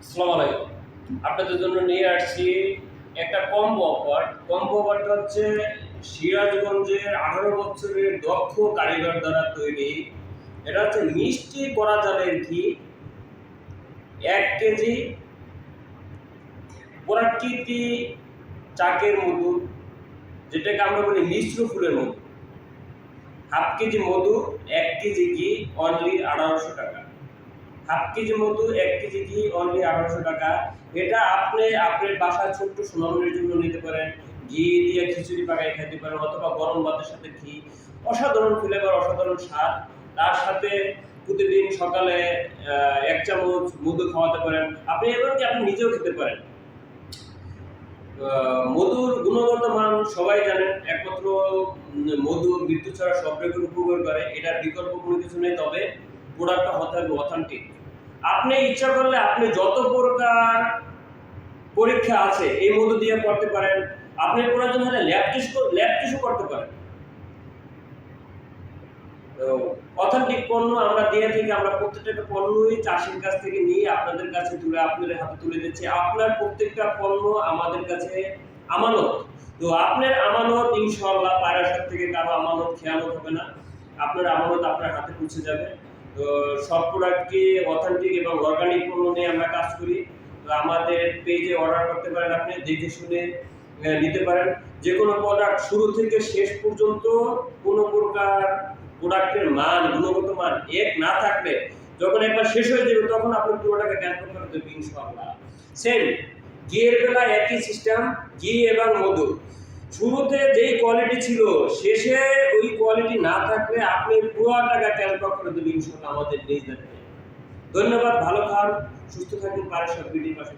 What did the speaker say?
আসসালামু আলাইকুম। আপনাদের জন্য নিয়ে আসছি একটা কম্বো অফার। কম্বো অফারটা হচ্ছে সিরাজগঞ্জের 18 বছরের দক্ষ কারিগর দ্বারা তৈরি। এটা হচ্ছে মিষ্টি কড়া চালের ঘি ১ কেজি, প্রাকৃতি চাকের মধু, যেটাকে আমরা বলি মিশ্র ফুলের মধু, হাফ কেজি মধু, ১ কেজি ঘি, অনলি ১৮০০ টাকা। হাফ কেজি মধু, ১ কেজি ঘি, অনলি ১৮০০ টাকা। এটা আপনি আপনার বাসার ছোট্ট সুনামের জন্য নিতে পারেন। ঘি দিয়ে খিচুড়ি পাকায় খেতে পারেন অথবা গরম ভাতের সাথে ঘি। অসাধারণ ফ্লেভার, অসাধারণ স্বাদ। তার সাথে প্রতিদিন সকালে ১ চামচ মধু খাওয়াতে পারেন। আপনি এমনকি আপনি নিজেও খেতে পারেন। মধুর গুণগত মান সবাই জানেন। একমাত্র মধু মৃত্যু ছাড়া সব রোগের উপকার করে। এটার বিকল্প কোনো কিছু নেই, তবে প্রোডাক্টটা হতে হবে অথেন্টিক। আপনি ইচ্ছা করলে আপনি যত প্রকার পরীক্ষা আছে এই মধু দিয়ে করতে পারেন। আপনি প্রয়োজন হলে ল্যাব টেস্টও করতে পারেন। তো অথেন্টিক পণ্য আমরা দিয়ে থাকি। আমরা প্রত্যেকটা পণ্যই চাষির কাছ থেকে নিয়ে আপনাদের কাছে আপনাদের হাতে তুলে দিচ্ছি। আপনার প্রত্যেকটা পণ্য আমাদের কাছে আমানত। তো আপনার আমানত ইনশাআল্লাহ পায়রাসার থেকে কারো আমানত খেয়ানত হবে না। আপনার আমানত আপনার হাতে পৌঁছে যাবে। তো সব প্রোডাক্টই অথেন্টিক এবং অর্গানিক পণ্য নিয়ে আমরা কাজ করি। তো আমাদের পেজে অর্ডার করতে পারেন, আপনি দেখে শুনে নিতে পারেন। যে কোনো প্রোডাক্ট শুরু থেকে শেষ পর্যন্ত কোনো প্রকার প্রোডাক্টের মান, গুণগত মান এক না থাকলে যখন একবার শেষ হয়ে যাবে তখন আপনি পুরোটাকে ক্যান্সেল করে দেবেন ইনশাআল্লাহ। সেম ঘিয়ের বেলা একই সিস্টেম, ঘি এবং মধু শুরুতে যেই কোয়ালিটি ছিল শেষে ওই কোয়ালিটি না থাকলে আপনি পুরো টাকা ক্যান্সেল করে দেবেন ইনশাআল্লাহ আমাদের পেজ থেকে। ধন্যবাদ, ভালো খান, সুস্থ থাকুন, পারে সব ভিডিও পাশে